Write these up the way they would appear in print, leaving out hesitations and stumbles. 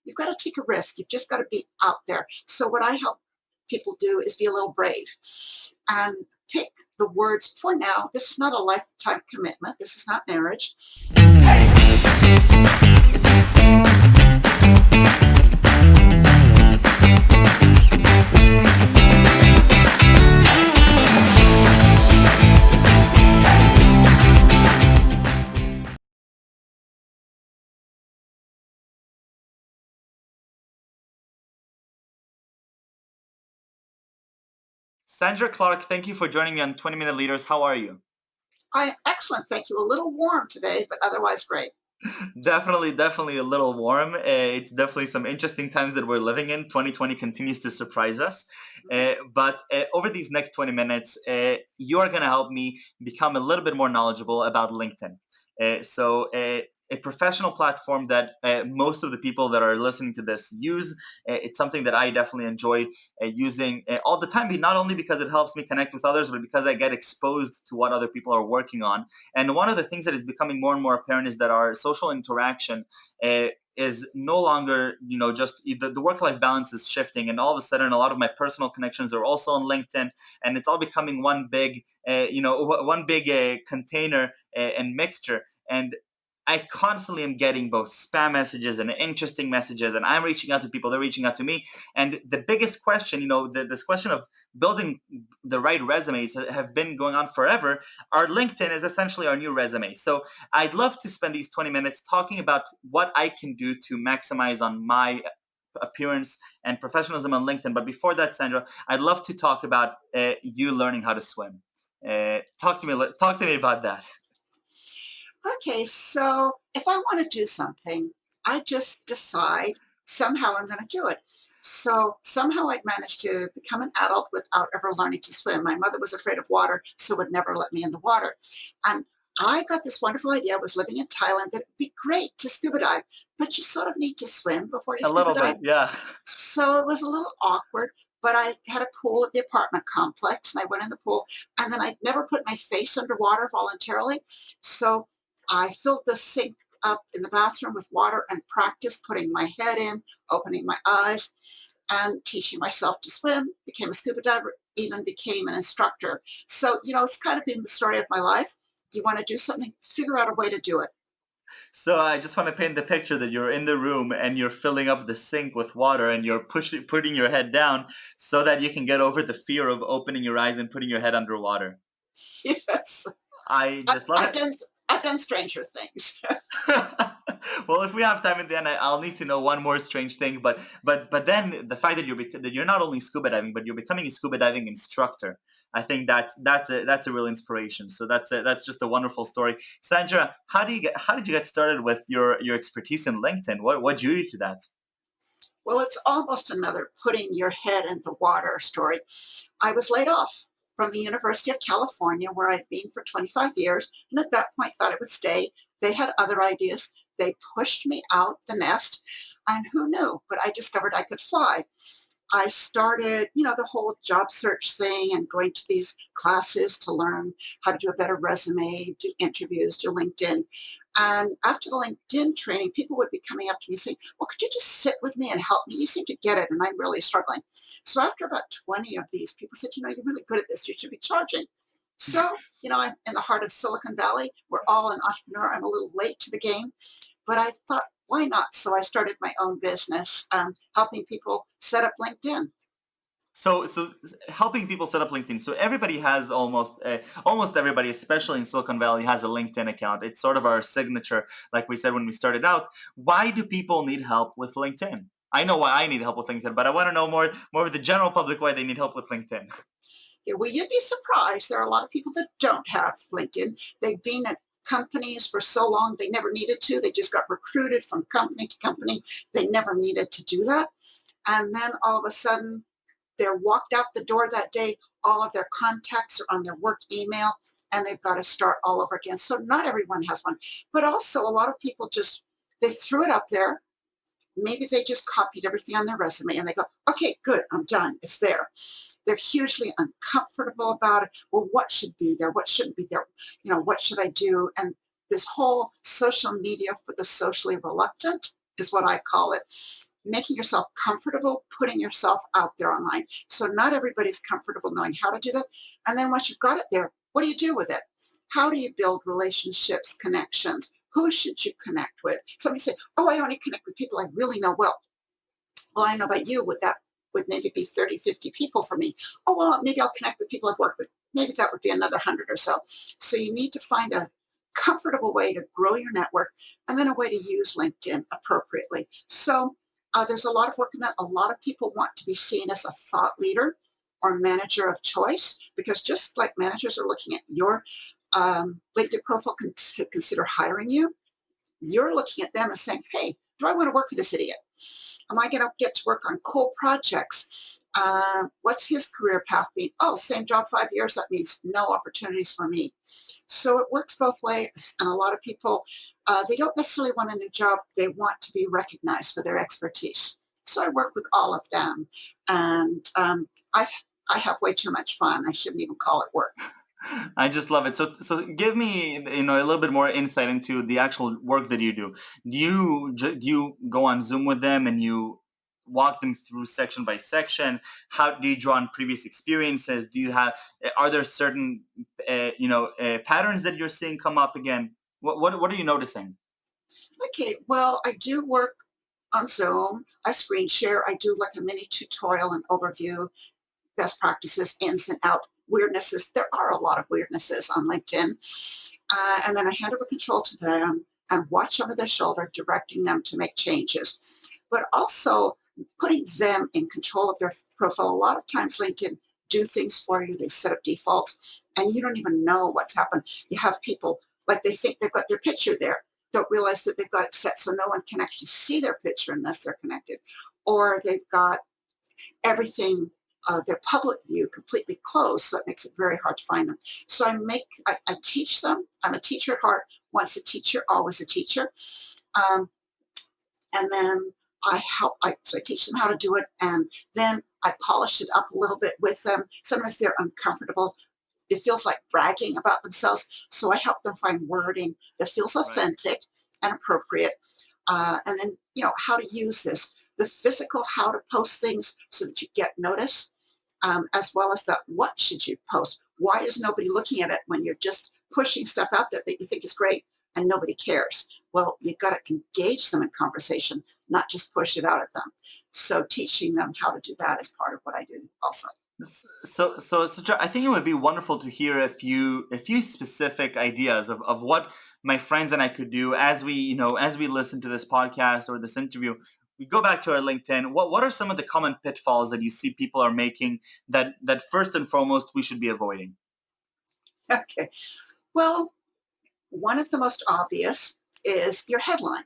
you've got to take a risk. You've just got to be out there. So what I help people do is be a little brave and pick the words. For now, this is not a lifetime commitment. This is not marriage. Sandra Clark, thank you for joining me on 20 Minute Leaders. How are you? Excellent. Thank you. A little warm today, but otherwise great. Definitely a little warm. It's definitely some interesting times that we're living in. 2020 continues to surprise us. But over these next 20 minutes, you are going to help me become a little bit more knowledgeable about LinkedIn. A professional platform that most of the people that are listening to this use. It's something that I definitely enjoy using all the time, not only because it helps me connect with others, but because I get exposed to what other people are working on. And one of the things that is becoming more and more apparent is that our social interaction is no longer, just the work-life balance is shifting, and all of a sudden, a lot of my personal connections are also on LinkedIn, and it's all becoming one big, container and mixture. And I constantly am getting both spam messages and interesting messages, and I'm reaching out to people, they're reaching out to me. And the biggest question, this question of building the right resumes have been going on forever. Our LinkedIn is essentially our new resume. So I'd love to spend these 20 minutes talking about what I can do to maximize on my appearance and professionalism on LinkedIn. But before that, Sandra, I'd love to talk about you learning how to swim. Talk to me about that. Okay, so if I want to do something, I just decide somehow I'm going to do it. So somehow I'd managed to become an adult without ever learning to swim. My mother was afraid of water, so would never let me in the water. And I got this wonderful idea. I was living in Thailand that it'd be great to scuba dive, but you sort of need to swim before you A scuba little dive. bit, yeah. So it was a little awkward, but I had a pool at the apartment complex and I went in the pool and then I never put my face underwater voluntarily. So I filled the sink up in the bathroom with water and practiced putting my head in, opening my eyes, and teaching myself to swim, became a scuba diver, even became an instructor. So, it's kind of been the story of my life. You want to do something, figure out a way to do it. So I just want to paint the picture that you're in the room and you're filling up the sink with water and you're putting your head down so that you can get over the fear of opening your eyes and putting your head underwater. Yes. I I've, just love I've it. done I've done stranger things. Well, if we have time in the end, I'll need to know one more strange thing. But then the fact that you're not only scuba diving, but you're becoming a scuba diving instructor. I think that's a real inspiration. So that's just a wonderful story. Sandra, how did you get started with your expertise in LinkedIn? What drew you to that? Well, it's almost another putting your head in the water story. I was laid off from the University of California, where I'd been for 25 years, and at that point thought I would stay. They had other ideas. They pushed me out the nest, and who knew? But I discovered I could fly. I started, the whole job search thing and going to these classes to learn how to do a better resume, do interviews, do LinkedIn. And after the LinkedIn training, people would be coming up to me saying, well, could you just sit with me and help me? You seem to get it, and I'm really struggling. So after about 20 of these, people said, you're really good at this. You should be charging. So, I'm in the heart of Silicon Valley. We're all an entrepreneur. I'm a little late to the game. But I thought, why not? So I started my own business, helping people set up LinkedIn. So helping people set up LinkedIn. So everybody has almost everybody, especially in Silicon Valley, has a LinkedIn account. It's sort of our signature, like we said when we started out. Why do people need help with LinkedIn? I know why I need help with LinkedIn, but I want to know more of the general public why they need help with LinkedIn. Yeah, well, you'd be surprised. There are a lot of people that don't have LinkedIn. They've been at companies for so long they never needed to. They just got recruited from company to company. They never needed to do that. And then all of a sudden, they're walked out the door that day. All of their contacts are on their work email, and they've got to start all over again. So not everyone has one, but also a lot of people just they threw it up there. Maybe they just copied everything on their resume and they go, okay, good, I'm done. It's there. They're hugely uncomfortable about it. Well, what should be there? What shouldn't be there? What should I do? And this whole social media for the socially reluctant is what I call it. making yourself comfortable, putting yourself out there online. So not everybody's comfortable knowing how to do that. And then once you've got it there, what do you do with it? How do you build relationships, connections? Who should you connect with? Somebody say, "Oh, I only connect with people I really know well." Well, I know about you, would that would maybe be 30, 50 people for me. Oh, well, maybe I'll connect with people I've worked with. Maybe that would be another 100 or so. So you need to find a comfortable way to grow your network and then a way to use LinkedIn appropriately. So there's a lot of work in that. A lot of people want to be seen as a thought leader or manager of choice because just like managers are looking at your LinkedIn profile to consider hiring you, you're looking at them and saying, hey, do I want to work for this idiot? Am I going to get to work on cool projects? What's his career path been? Oh, same job 5 years. That means no opportunities for me. So it works both ways. And a lot of people, they don't necessarily want a new job. They want to be recognized for their expertise. So I work with all of them. And I have way too much fun. I shouldn't even call it work. I just love it. So give me, a little bit more insight into the actual work that you do. Do you go on Zoom with them and you walk them through section by section? How do you draw on previous experiences? Do you have Are there certain patterns that you're seeing come up again? What are you noticing? Okay, well, I do work on Zoom. I screen share. I do like a mini tutorial and overview, best practices, ins and out, weirdnesses. There are a lot of weirdnesses on LinkedIn. And then I hand over control to them and watch over their shoulder, directing them to make changes. But also putting them in control of their profile. A lot of times LinkedIn do things for you. They set up defaults and you don't even know what's happened. You have people like they think they've got their picture there, don't realize that they've got it set so no one can actually see their picture unless they're connected. Or they've got everything, their public view completely closed, so it makes it very hard to find them. So I teach them. I'm a teacher at heart. Once a teacher, always a teacher. Um, and then so I teach them how to do it, and then I polish it up a little bit with them. Sometimes they're uncomfortable. It feels like bragging about themselves, so I help them find wording that feels Right. authentic and appropriate. And then, how to use this, the physical, how to post things so that you get noticed, as well as the what should you post? Why is nobody looking at it when you're just pushing stuff out there that you think is great and nobody cares? Well, you've got to engage them in conversation, not just push it out at them. So teaching them how to do that is part of what I do also. I think it would be wonderful to hear a few specific ideas of what my friends and I could do as we listen to this podcast or this interview. We go back to our LinkedIn. What are some of the common pitfalls that you see people are making that first and foremost we should be avoiding? Okay. Well, one of the most obvious is your headline.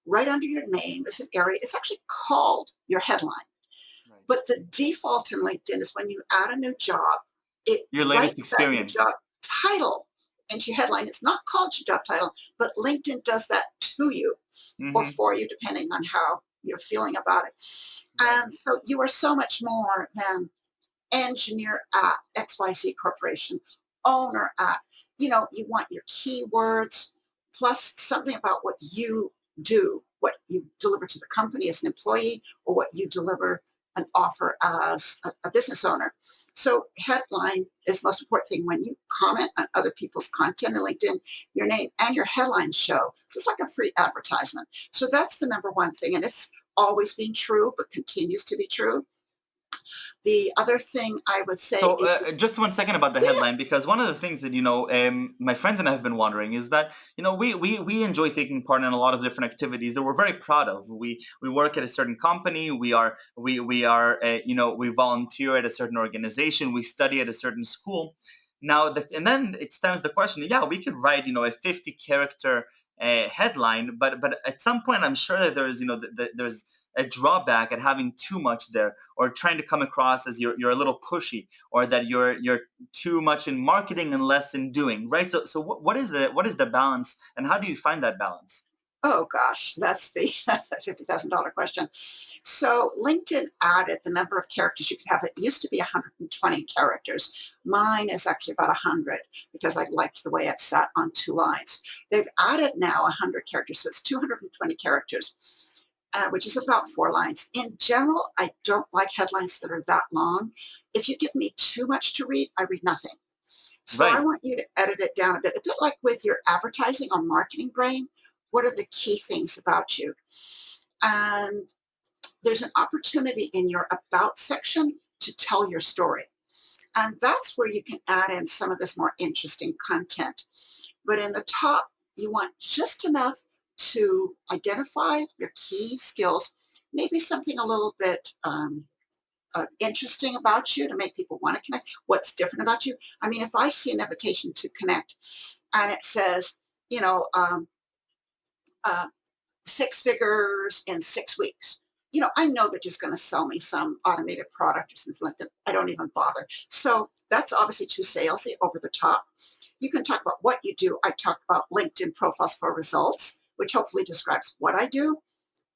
Right under your name is an area. It's actually called your headline. Right. But the default in LinkedIn is when you add a new job, it Your latest writes that new experience. job title into your headline. It's not called your job title, but LinkedIn does that to you or Hmm. for you, depending on how you're feeling about it. Right. And so you are so much more than engineer at XYZ Corporation, owner at, you want your keywords plus something about what you do, what you deliver to the company as an employee, or what you deliver an offer as a business owner. So headline is the most important thing. When you comment on other people's content in LinkedIn, your name and your headline show. So it's like a free advertisement. So that's the number one thing. And it's always been true, but continues to be true. The other thing I would say So, is, just 1 second about the yeah, headline, because one of the things that my friends and I have been wondering is that we enjoy taking part in a lot of different activities that we're very proud of. We work at a certain company. We volunteer at a certain organization. We study at a certain school. Now, and then it stands the question. Yeah, we could write a 50 character headline, but at some point, I'm sure that there's there's a drawback at having too much there, or trying to come across as you're a little pushy, or that you're too much in marketing and less in doing, right? So what is the balance, and how do you find that balance? oh gosh, that's the $50,000 question. So LinkedIn added the number of characters you could have. It used to be 120 characters. Mine is actually about 100 because I liked the way it sat on two lines. They've added now 100 characters, so it's 220 characters. which is about 4 lines. In general, I don't like headlines that are that long. If you give me too much to read, I read nothing. So I Right. want you to edit it down a bit like with your advertising or marketing brain. What are the key things about you? And there's an opportunity in your about section to tell your story. And that's where you can add in some of this more interesting content. But in the top, you want just enough to identify your key skills, maybe something a little bit interesting about you to make people want to connect. What's different about you? I mean, if I see an invitation to connect and it says, you know, uh, 6 figures in 6 weeks. I know they're just going to sell me some automated product or something like that. I don't even bother. So that's obviously too salesy, over the top. You can talk about what you do. I talk about LinkedIn profiles for results, which hopefully describes what I do,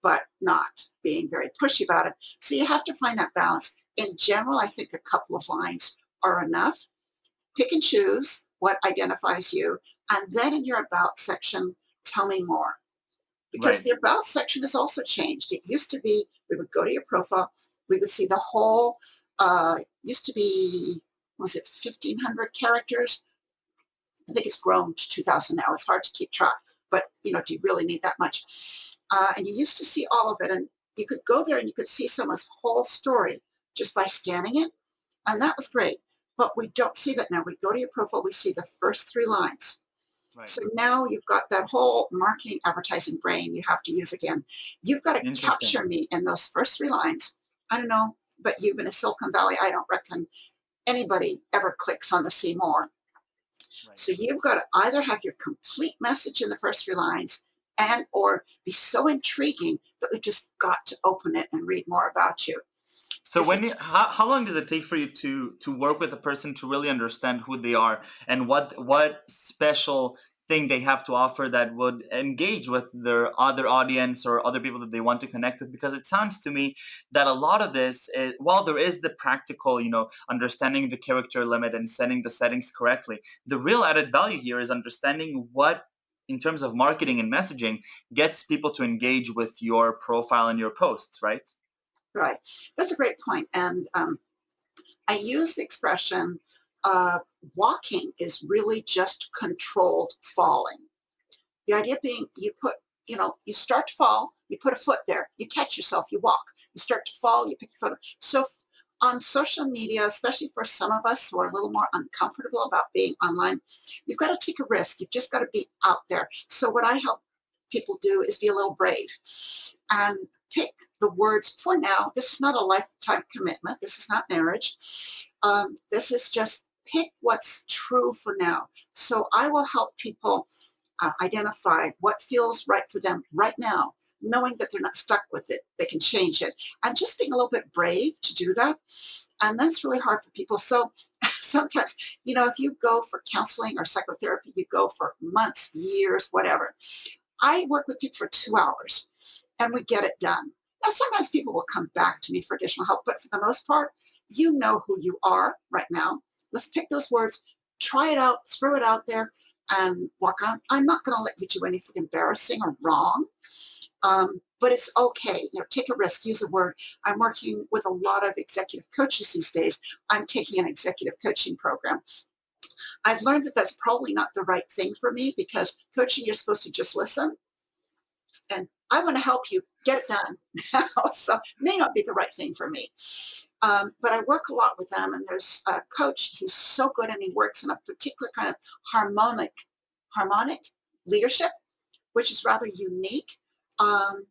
but not being very pushy about it. So you have to find that balance. In general, I think a couple of lines are enough. Pick and choose what identifies you. And then in your about section, tell me more, because Right. the about section has also changed. It used to be we would go to your profile, we would see the whole, used to be, was it 1,500 characters? I think it's grown to 2,000 now. It's hard to keep track, but do you really need that much? And you used to see all of it, and you could go there and you could see someone's whole story just by scanning it, and that was great. But we don't see that now. We go to your profile, we see the first 3 lines. Right. So now you've got that whole marketing advertising brain you have to use again. You've got to Interesting. capture me in those first 3 lines. I don't know, but you've been in Silicon Valley. I don't reckon anybody ever clicks on the see more. Right. So you've got to either have your complete message in the first 3 lines and or be so intriguing that we just got to open it and read more about you. So This when is how long does it take for you to work with a person to really understand who they are and what special thing they have to offer that would engage with their other audience or other people that they want to connect with? Because it sounds to me that a lot of this is, while there is the practical, understanding the character limit and setting the settings correctly, the real added value here is understanding what, in terms of marketing and messaging, gets people to engage with your profile and your posts, right? right. That's a great point. And I use the expression, uh, walking is really just controlled falling. The idea being you start to fall, you put a foot there, you catch yourself, you walk. You start to fall, you pick your foot up. So on social media, especially for some of us who are a little more uncomfortable about being online, you've got to take a risk. You've just got to be out there. So what I help people do is be a little brave and pick the words. For now, this is not a lifetime commitment. This is not marriage. This is just pick what's true for now. So I will help people identify what feels right for them right now, knowing that they're not stuck with it. They can change it. And just being a little bit brave to do that. And that's really hard for people. So sometimes, if you go for counseling or psychotherapy, you go for months, years, whatever. I work with people for 2 hours and we get it done. Now, sometimes people will come back to me for additional help, but for the most part, you know who you are right now. Let's pick those words, try it out, throw it out there, and walk on. I'm not going to let you do anything embarrassing or wrong, but it's okay. Take a risk, use a word. I'm working with a lot of executive coaches these days. I'm taking an executive coaching program. I've learned that that's probably not the right thing for me because coaching, you're supposed to just listen. And I want to help you get it done now. So it may not be the right thing for me. But I work a lot with them, and there's a coach who's so good, and he works in a particular kind of harmonic leadership, which is rather unique. Um,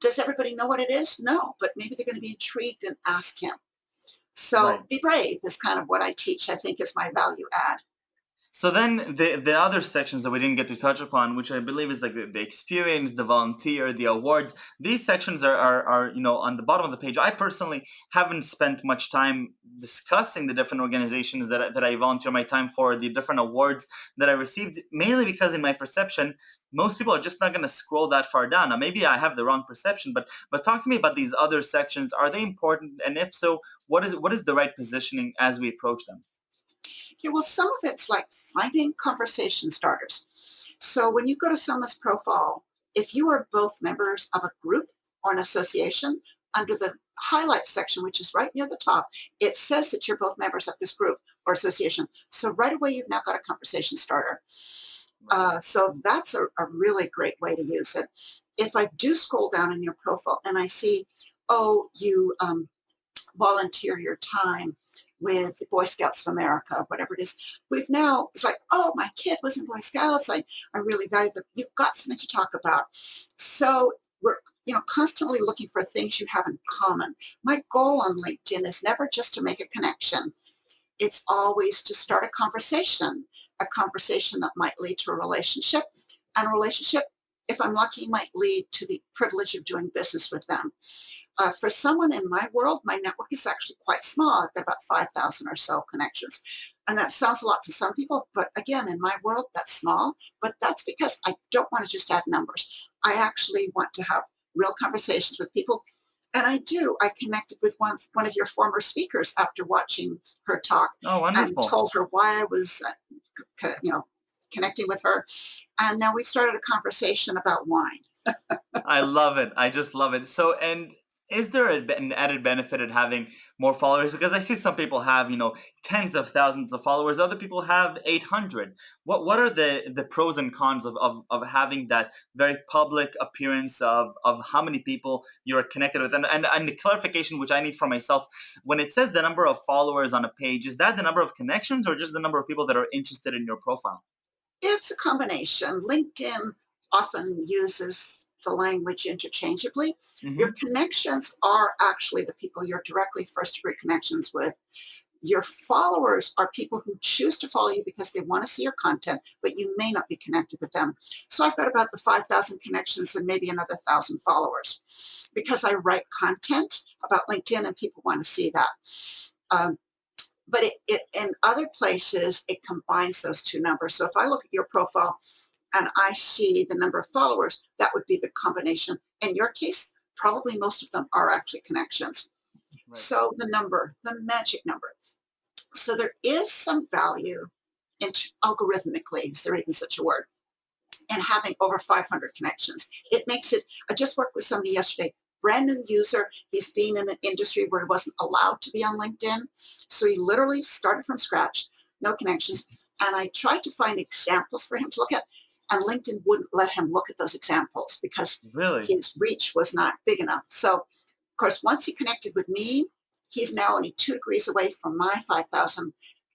does everybody know what it is? No, but maybe they're going to be intrigued and ask him. So Right. be brave is kind of what I teach. I think is my value add. So then the other sections that we didn't get to touch upon, which I believe is like the experience, the volunteer, the awards, these sections are on the bottom of the page. I personally haven't spent much time discussing the different organizations that I volunteer my time for, the different awards that I received, mainly because in my perception, most people are just not going to scroll that far down. Now, maybe I have the wrong perception, but talk to me about these other sections. Are they important? And if so, what is the right positioning as we approach them? Yeah, well, some of it's like finding conversation starters. So when you go to someone's profile, If you are both members of a group or an association, under the highlight section, which is right near the top, it says that you're both members of this group or association. So right away, you've now got a conversation starter. Right. So that's a really great way to use it. If I do scroll down in your profile and I see, oh, you volunteer your time with the Boy Scouts of America, whatever it is. It's like, oh, my kid was in Boy Scouts. I really value them. You've got something to talk about. So we're, constantly looking for things you have in common. My goal on LinkedIn is never just to make a connection. It's always to start a conversation that might lead to a relationship, and a relationship, if I'm lucky, might lead to the privilege of doing business with them. For someone in my world, my network is actually quite small. I've got about 5,000 or so connections. And that sounds a lot to some people, but again, in my world, that's small. But that's because I don't want to just add numbers. I actually want to have real conversations with people. And I do. I connected with one of your former speakers after watching her talk Oh, and wonderful. told her why I was, connecting with her. And now we started a conversation about wine. I love it. I just love it. So, and is there an added benefit of having more followers? Because I see some people have, tens of thousands of followers. Other people have 800. What are the pros and cons of having that very public appearance of how many people you're connected with? And the clarification which I need for myself, when it says the number of followers on a page, is that the number of connections or just the number of people that are interested in your profile? It's a combination. LinkedIn often uses the language interchangeably. Your Hmm. connections are actually the people you're directly first degree connections with. Your followers are people who choose to follow you because they want to see your content, but you may not be connected with them. So I've got about the 5,000 connections and maybe another 1,000 followers because I write content about LinkedIn and people want to see that. Um, but it in other places it combines those two numbers. So if I look at your profile and I see the number of followers, that would be the combination. In your case, probably most of them are actually connections. Right. So the magic number. So there is some value in algorithmically, is there even such a word, and having over 500 connections. It makes it, I just worked with somebody yesterday, brand new user. He's been in an industry where he wasn't allowed to be on LinkedIn. So he literally started from scratch, no connections. And I tried to find examples for him to look at, and LinkedIn wouldn't let him look at those examples because Really? his reach was not big enough. So, of course, once he connected with me, he's now only 2 degrees away from my 5,000.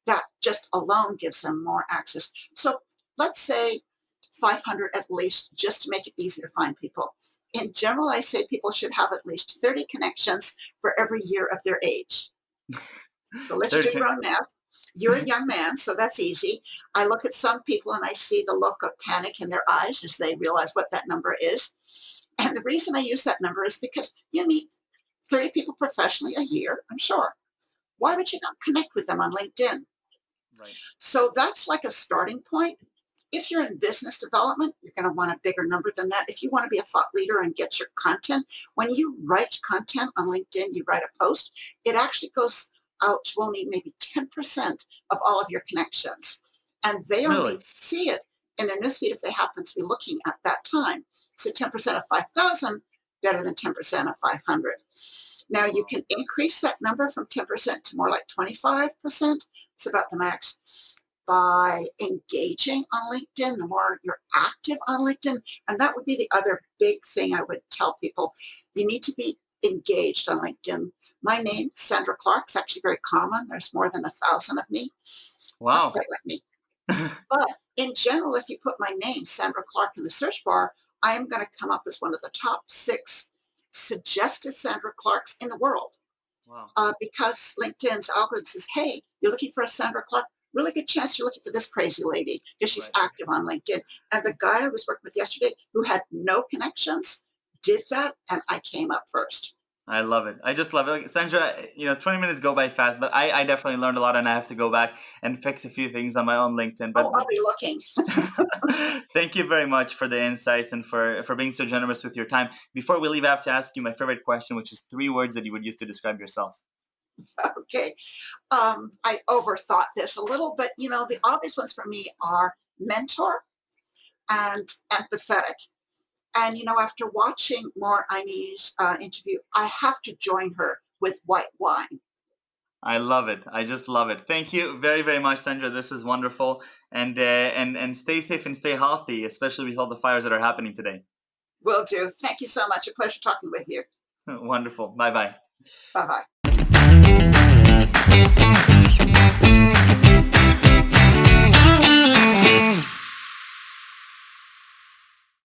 That just alone gives him more access. So let's say 500 at least, just to make it easy to find people. In general, I say people should have at least 30 connections for every year of their age. So let you do your 30. own math. You're a young man, so that's easy. I look at some people and I see the look of panic in their eyes as they realize what that number is. And the reason I use that number is because you meet 30 people professionally a year, I'm sure. Why would you not connect with them on LinkedIn? Right. So that's like a starting point. If you're in business development, you're going to want a bigger number than that. If you want to be a thought leader and get your content, when you write content on LinkedIn, you write a post, it actually goes out to only maybe 10% of all of your connections. And they only Really? see it in their newsfeed if they happen to be looking at that time. So 10% of 5,000, better than 10% of 500. Now you Wow. can increase that number from 10% to more like 25%. It's about the max by engaging on LinkedIn, the more you're active on LinkedIn. And that would be the other big thing I would tell people. You need to be engaged on LinkedIn. My name, Sandra Clark, is actually very common. There's more than 1,000 of me, not Wow. quite like me. But in general, if you put my name, Sandra Clark, in the search bar, I am going to come up as one of the top 6 suggested Sandra Clarks in the world Wow. because LinkedIn's algorithm says, hey, you're looking for a Sandra Clark. Really good chance you're looking for this crazy lady because she's Right. active on LinkedIn. And the guy I was working with yesterday who had no connections did that, and I came up first. I love it. I just love it. Like, Sandra, 20 minutes go by fast, but I definitely learned a lot and I have to go back and fix a few things on my own LinkedIn. Oh, But I'll be looking. thank you very much for the insights and for being so generous with your time. Before we leave, I have to ask you my favorite question, which is 3 words that you would use to describe yourself. Okay. I overthought this a little, but the obvious ones for me are mentor and empathetic. And, after watching more Aimee's interview, I have to join her with white wine. I love it. I just love it. Thank you very, very much, Sandra. This is wonderful. And stay safe and stay healthy, especially with all the fires that are happening today. Will do. Thank you so much. A pleasure talking with you. Wonderful. Bye bye. Bye bye.